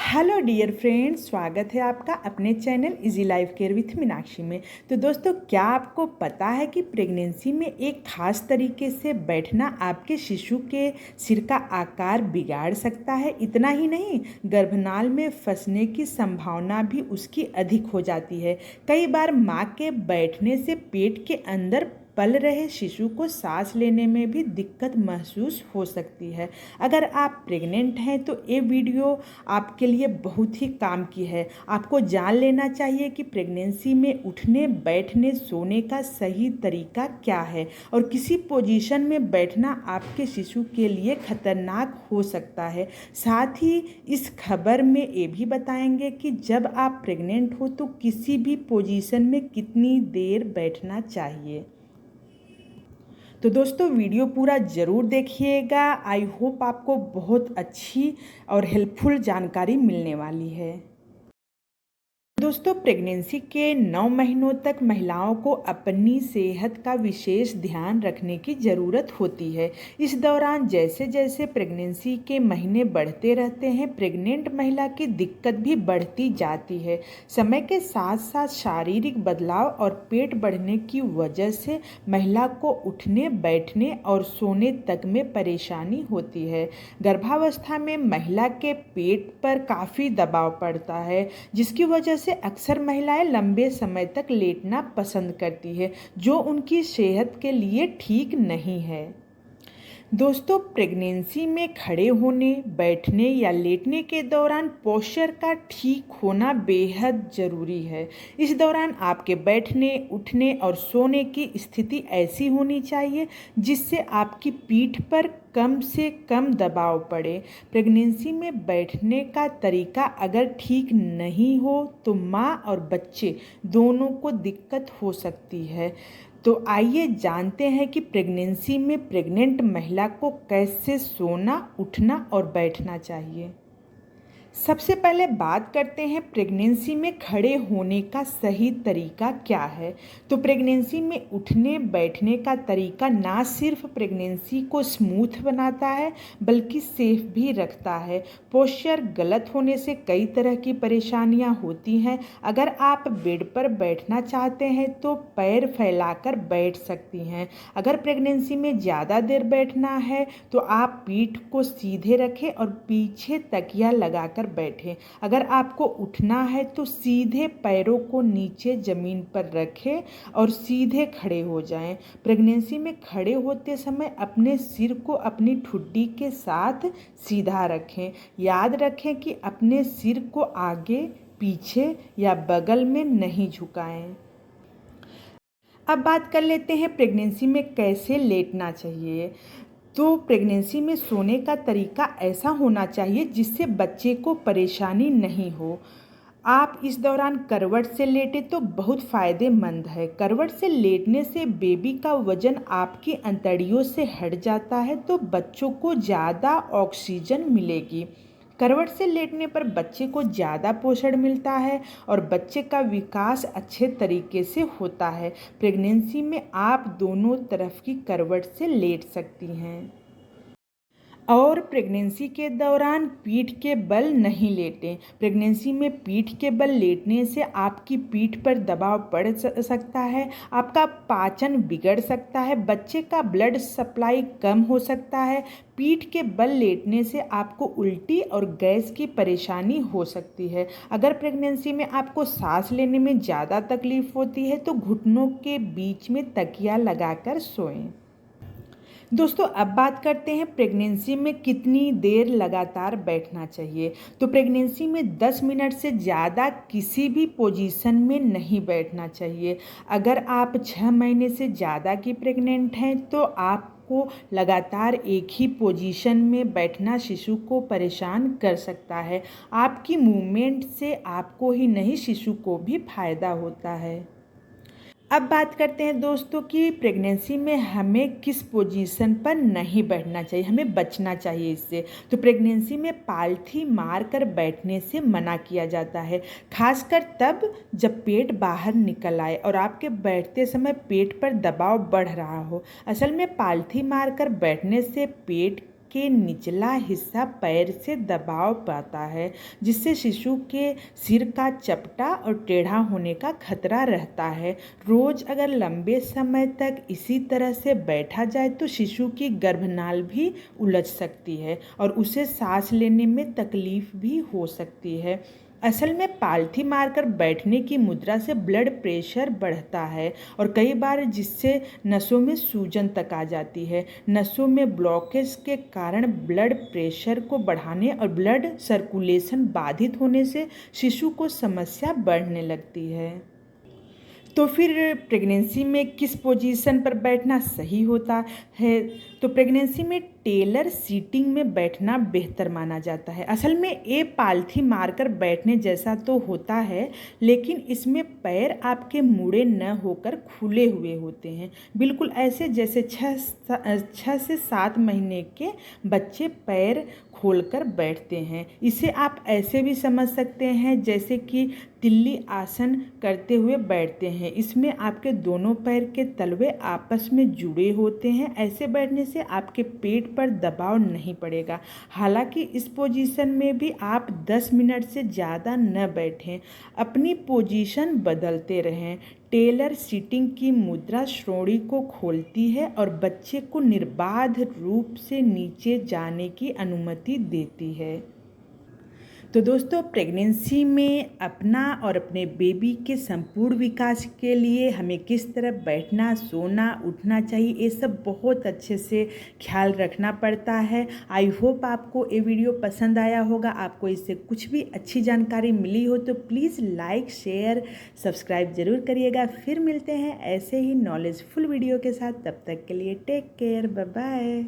Hello dear friends, स्वागत है आपका अपने channel easy life care with Meenakshi में। तो दोस्तों, क्या आपको पता है कि प्रेगनेंसी में एक खास तरीके से बैठना आपके शिशु के सिर का आकार बिगाड़ सकता है। इतना ही नहीं, गर्भनाल में फंसने की संभावना भी उसकी अधिक हो जाती है। कई बार माँ के बैठने से पेट के अंदर पल रहे शिशु को सांस लेने में भी दिक्कत महसूस हो सकती है। अगर आप प्रेग्नेंट हैं तो ये वीडियो आपके लिए बहुत ही काम की है। आपको जान लेना चाहिए कि प्रेगनेंसी में उठने, बैठने, सोने का सही तरीका क्या है और किसी पोजीशन में बैठना आपके शिशु के लिए खतरनाक हो सकता है। साथ ही इस खबर में ये भी बताएंगे कि जब आप प्रेग्नेंट हो तो किसी भी पोजीशन में कितनी देर बैठना चाहिए। तो दोस्तों, वीडियो पूरा ज़रूर देखिएगा। आई होप आपको बहुत अच्छी और हेल्पफुल जानकारी मिलने वाली है। दोस्तों, प्रेगनेंसी के 9 महीनों तक महिलाओं को अपनी सेहत का विशेष ध्यान रखने की ज़रूरत होती है। इस दौरान जैसे जैसे प्रेगनेंसी के महीने बढ़ते रहते हैं, प्रेग्नेंट महिला की दिक्कत भी बढ़ती जाती है। समय के साथ साथ शारीरिक बदलाव और पेट बढ़ने की वजह से महिला को उठने, बैठने और सोने तक में परेशानी होती है। गर्भावस्था में महिला के पेट पर काफ़ी दबाव पड़ता है, जिसकी वजह से अक्सर महिलाएं लंबे समय तक लेटना पसंद करती है, जो उनकी सेहत के लिए ठीक नहीं है। दोस्तों, प्रेगनेंसी में खड़े होने, बैठने या लेटने के दौरान पोस्चर का ठीक होना बेहद ज़रूरी है। इस दौरान आपके बैठने, उठने और सोने की स्थिति ऐसी होनी चाहिए जिससे आपकी पीठ पर कम से कम दबाव पड़े। प्रेगनेंसी में बैठने का तरीका अगर ठीक नहीं हो तो माँ और बच्चे दोनों को दिक्कत हो सकती है। तो आइए जानते हैं कि प्रेगनेंसी में प्रेग्नेंट महिला को कैसे सोना, उठना और बैठना चाहिए। सबसे पहले बात करते हैं प्रेगनेंसी में खड़े होने का सही तरीका क्या है। तो प्रेगनेंसी में उठने, बैठने का तरीका ना सिर्फ प्रेगनेंसी को स्मूथ बनाता है बल्कि सेफ भी रखता है। पोस्चर गलत होने से कई तरह की परेशानियां होती हैं। अगर आप बेड पर बैठना चाहते हैं तो पैर फैलाकर बैठ सकती हैं। अगर प्रेगनेंसी में ज़्यादा देर बैठना है तो आप पीठ को सीधे रखें और पीछे तकिया लगाकर बैठें। अगर आपको उठना है तो सीधे पैरों को नीचे ज़मीन पर रखें और सीधे खड़े हो जाएं। प्रेगनेंसी में खड़े होते समय अपने सिर को अपनी ठुड्डी के साथ सीधा रखें। याद रखें कि अपने सिर को आगे, पीछे या बगल में नहीं झुकाएं। अब बात कर लेते हैं प्रेगनेंसी में कैसे लेटना चाहिए। तो प्रेगनेंसी में सोने का तरीका ऐसा होना चाहिए जिससे बच्चे को परेशानी नहीं हो। आप इस दौरान करवट से लेटे तो बहुत फ़ायदेमंद है। करवट से लेटने से बेबी का वजन आपकी अंतड़ियों से हट जाता है तो बच्चों को ज़्यादा ऑक्सीजन मिलेगी। करवट से लेटने पर बच्चे को ज़्यादा पोषण मिलता है और बच्चे का विकास अच्छे तरीके से होता है। प्रेगनेंसी में आप दोनों तरफ की करवट से लेट सकती हैं। और प्रेगनेंसी के दौरान पीठ के बल नहीं लेटें। प्रेगनेंसी में पीठ के बल लेटने से आपकी पीठ पर दबाव पड़ सकता है, आपका पाचन बिगड़ सकता है, बच्चे का ब्लड सप्लाई कम हो सकता है। पीठ के बल लेटने से आपको उल्टी और गैस की परेशानी हो सकती है। अगर प्रेगनेंसी में आपको सांस लेने में ज़्यादा तकलीफ होती है तो घुटनों के बीच में तकिया लगाकर सोएं। दोस्तों, अब बात करते हैं प्रेगनेंसी में कितनी देर लगातार बैठना चाहिए। तो प्रेगनेंसी में 10 मिनट से ज़्यादा किसी भी पोजीशन में नहीं बैठना चाहिए। अगर आप 6 महीने से ज़्यादा की प्रेग्नेंट हैं तो आपको लगातार एक ही पोजीशन में बैठना शिशु को परेशान कर सकता है। आपकी मूवमेंट से आपको ही नहीं, शिशु को भी फायदा होता है। अब बात करते हैं दोस्तों कि प्रेगनेंसी में हमें किस पोजीशन पर नहीं बैठना चाहिए, हमें बचना चाहिए इससे। तो प्रेगनेंसी में पालथी मारकर बैठने से मना किया जाता है, खासकर तब जब पेट बाहर निकल आए और आपके बैठते समय पेट पर दबाव बढ़ रहा हो। असल में पालथी मारकर बैठने से पेट के निचला हिस्सा पैर से दबाव पाता है, जिससे शिशु के सिर का चपटा और टेढ़ा होने का खतरा रहता है। रोज अगर लंबे समय तक इसी तरह से बैठा जाए तो शिशु की गर्भनाल भी उलझ सकती है और उसे सांस लेने में तकलीफ भी हो सकती है। असल में पालथी मारकर बैठने की मुद्रा से ब्लड प्रेशर बढ़ता है और कई बार जिससे नसों में सूजन तक आ जाती है। नसों में ब्लॉकेज के कारण ब्लड प्रेशर को बढ़ाने और ब्लड सर्कुलेशन बाधित होने से शिशु को समस्या बढ़ने लगती है। तो फिर प्रेगनेंसी में किस पोजीशन पर बैठना सही होता है? तो प्रेगनेंसी में टेलर सीटिंग में बैठना बेहतर माना जाता है। असल में ये पालथी मारकर बैठने जैसा तो होता है, लेकिन इसमें पैर आपके मुड़े न होकर खुले हुए होते हैं, बिल्कुल ऐसे जैसे 6 से 7 महीने के बच्चे पैर खोलकर बैठते हैं। इसे आप ऐसे भी समझ सकते हैं जैसे कि तिल्ली आसन करते हुए बैठते हैं। इसमें आपके दोनों पैर के तलवे आपस में जुड़े होते हैं। ऐसे बैठने से आपके पेट पर दबाव नहीं पड़ेगा। हालांकि इस पोजीशन में भी आप 10 मिनट से ज़्यादा न बैठें, अपनी पोजीशन बदलते रहें। टेलर सीटिंग की मुद्रा श्रोणि को खोलती है और बच्चे को निर्बाध रूप से नीचे जाने की अनुमति देती है। तो दोस्तों, प्रेगनेंसी में अपना और अपने बेबी के संपूर्ण विकास के लिए हमें किस तरह बैठना, सोना, उठना चाहिए, ये सब बहुत अच्छे से ख्याल रखना पड़ता है। आई होप आपको ये वीडियो पसंद आया होगा। आपको इससे कुछ भी अच्छी जानकारी मिली हो तो प्लीज़ लाइक, शेयर, सब्सक्राइब ज़रूर करिएगा। फिर मिलते हैं ऐसे ही नॉलेजफुल वीडियो के साथ। तब तक के लिए टेक केयर, बाय बाय।